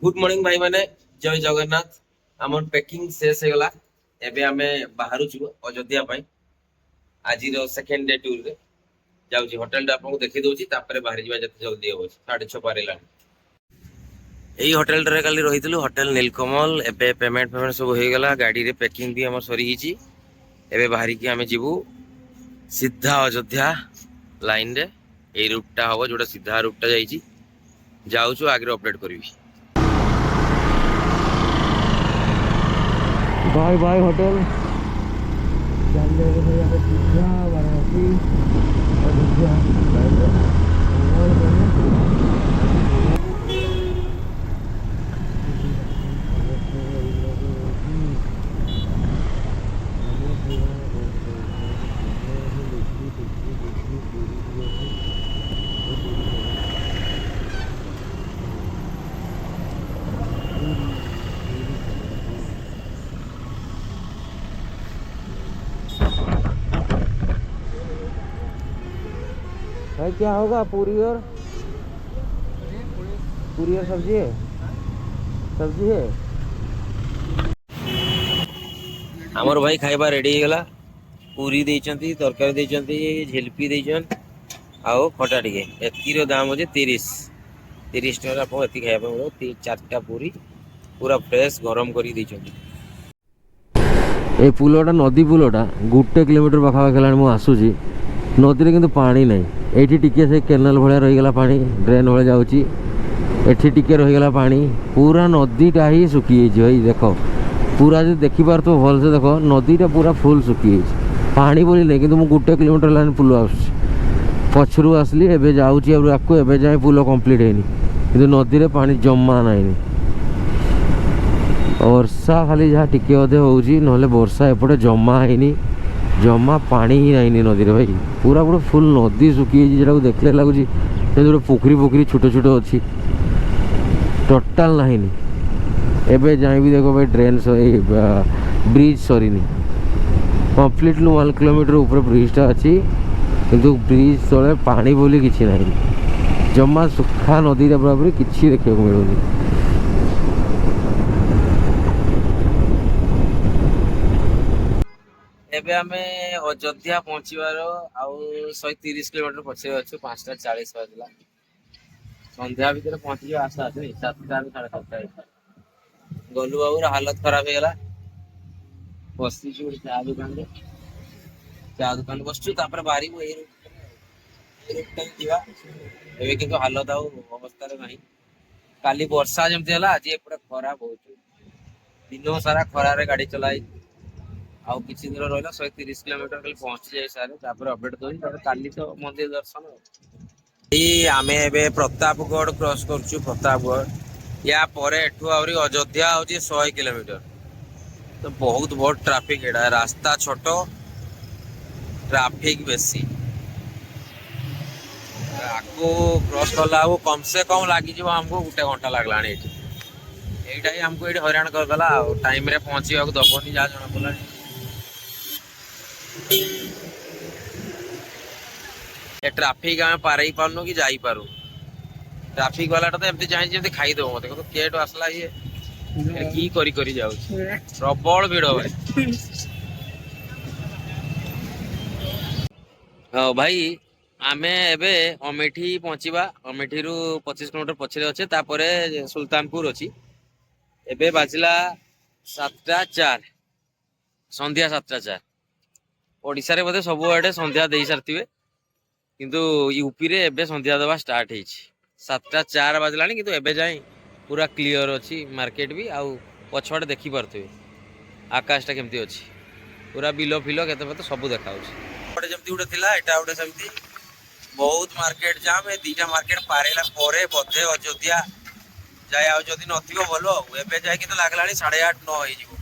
Good morning भाई माने जय जगन्नाथ। आमर पैकिंग शेष हो गला। एबे आमे बाहरु छु अयोध्या पाई। आज रो सेकंड डे टूर रे जाउची होटल टा आपको देखि दउची तापरे बाहर जिबा जते जल्दी हो 6:30 पारेला। एई होटल रे काली रहितलु होटल नीलकमल। एबे पेमेंट पेमेंट सब हो गला। गाड़ी रे पैकिंग भी हमर सरी हिची। एबे बाहरी की आमे जिबू सीधा अयोध्या लाइन रे। एई रूट टा हो जोटा सीधा रूट टा जाईची जाउछु आगे अपडेट करबी। बाय बाय होटल चल रहे थे यहाँ सीधा वाराणसी अयोध्या भाई क्या होगा पूरी और सब्जी है आमर भाई खाइबा रेडी हो गला। पूरी देइचंती तरकारी देइचंती झिलपी देइचन आओ खटा टिके एतिरो दाम होजे 30 टका आपको एति खाइबा मिलो। चारटा पूरी पूरा फ्रेश गरम करी देइचंती। ए पुलटा नदी पुलटा 1 किलोमीटर पाखापाखि हेलाଣି ମୁଁ ଆସୁଛି ନଦୀରେ କିନ୍ତୁ ପାଣି ନାହିଁ। ଏଇଠି ଟିକେ ସେ କେନାଲ ଭଳିଆ ରହିଗଲା ପାଣି ଡ୍ରେନ୍ ଭଳିଆ ଯାଉଛି। ଏଠି ଟିକେ ରହିଗଲା ପାଣି ପୁରା ନଦୀଟା ହିଁ ଶୁଖିଯାଇଛି। ଭାଇ ଦେଖ ପୁରା ଯଦି ଦେଖିପାରୁଥିବ ଭଲସେ ଦେଖ ନଦୀଟା ପୁରା ଫୁଲ୍ ଶୁଖିଯାଇଛି। ପାଣି ବୋଲି ନାହିଁ କିନ୍ତୁ ମୁଁ 1 କିଲୋମିଟର ହେଲାଣି ପୁଲ ଆସୁଛି ପଛରୁ ଆସିଲି ଏବେ ଯାଉଛି ଆକୁ ଏବେ ଯାଏଁ ପୁଲ କମ୍ପ୍ଲିଟ୍ ହେଇନି କିନ୍ତୁ ନଦୀରେ ପାଣି ଜମା ନାହିଁ। ବର୍ଷା ଖାଲି ଯାହା ଟିକେ ଅଧେ ହେଉଛି ନହେଲେ ବର୍ଷା ଏପଟେ ଜମା ହେଇନି। ଜମା ପାଣି ହିଁ ନାହିଁ ନଦୀରେ ଭାଇ ପୁରା ପୁରା ଫୁଲ୍ ନଦୀ ଶୁଖିଯାଇଛି। ଯେଟାକୁ ଦେଖିଲେ ଲାଗୁଛି ଯେମିତି ଗୋଟେ ପୋଖରୀ ଛୋଟ ଛୋଟ ଅଛି ଟୋଟାଲ ନାହିଁ। ଏବେ ଯାଇ ବି ଦେଖ ଭାଇ ଡ୍ରେନ୍ ବ୍ରିଜ୍ ସରିନି କମ୍ପ୍ଲିଟଲି 1 କିଲୋମିଟର ଉପରେ ବ୍ରିଜ୍ଟା ଅଛି କିନ୍ତୁ ବ୍ରିଜ୍ ତଳେ ପାଣି ବୋଲି କିଛି ନାହିଁ। ଜମା ଶୁଖା ନଦୀଟା ପୁରାପୁରି କିଛି ଦେଖିବାକୁ ମିଳୁନି। एबे आमे अयोध्या पहुंचीबार आउ 130 किलोमीटर पछे अच्छु 5:40 बाजला। संध्या भीतर पहुंची आशा अछि 7:00 साढ़े 7:00 गलु बाबूर हालत खराब हो गला। बसी छु चा दुकान बसछु तापर बारी को ए रूट जीवा। एबे किंतु हालत आउ अवस्था रे नाही। काली वर्षा जेमती हला आज एपटे खरा बहुत दिन सारा खरा रे गाड़ी चलाई। आउ किछि दूर रहला 130 किलोमीटर कल पहुंची जाय सारे तापर अपडेट दोई तापर काली तो मंदिर दर्शन। ई आमे एबे प्रतापगढ़ क्रॉस करछु। प्रतापगढ़ या परे एठू आवरी अयोध्या होची 100 किलोमीटर तो बहुत बहुत ट्रैफिक एडा रास्ता छोटो ट्रैफिक बेसी आको क्रॉस करला कम से कम लागी जीव हमको 1 घंटा लागलानी। एटा ही हमको एठी हैरान कर देला टाइम रे पहुंचीबा को दबनी जा जणा पला। ए ट्रैफिक आमे पार ही पारनु कि जाई पारू। ट्रैफिक वाला तो एमती जाई जेमती खाई दो मते तो केट आसला ये की करी करी जाउ प्रबल भीड़ भाई। हां भाई आमे एबे अमेठी पहुंचीबा। अमेठी रु 25 किलोमीटर पछरे अछि तापरे सुल्तानपुर अछि। एबे बाजला 7:04 संध्या 7:04। ओडिसा रे बदे सब आडे संध्या देई सारतिबे किंतु यूपी रे एबे संध्या देवा स्टार्ट ହେଇଛି। 7:04 बाजलानी किंतु एबे जाई पूरा क्लियर अछि मार्केट भी आउ पछवाडे देखि पारथिबे आकाश टा केमती अछि पूरा बिलो फिलो केते पते सब देखा होछि। ओडे जेमती उडे थिला एटा उडे सेमती बहुत मार्केट जाम। ए दीटा मार्केट पारेला परे बधे अयोध्या जाय आउ जदी नथिबो बोलो एबे जाय कि तो लागलानी 8:30 9 होई जिवो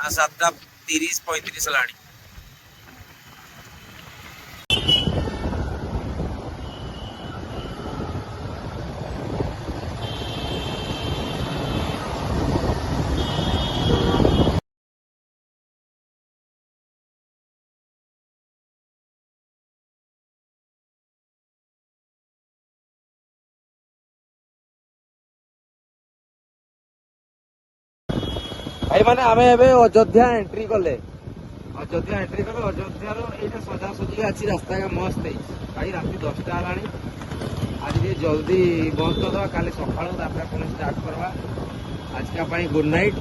आ 7:30 35 लानी। ଭାଇ ମାନେ ଆମେ ଏବେ ଅଯୋଧ୍ୟା ଏଣ୍ଟ୍ରି କଲେ। ଅଯୋଧ୍ୟାର ଏଇଟା ସଜାସଜି ଅଛି, ରାସ୍ତା ମସ୍ତ ହେଇଛି ଭାଇ। ରାତି 10ଟା ହେଲାଣି, ଆଜି ଟିକେ ଜଲ୍ଦି ବନ୍ଦ କରିଦେବା, କାଲି ସକାଳୁ ତାପରେ ପୁଣି ଷ୍ଟାର୍ଟ କରିବା। ଆଜିକା ପାଇଁ ଗୁଡ୍ ନାଇଟ୍।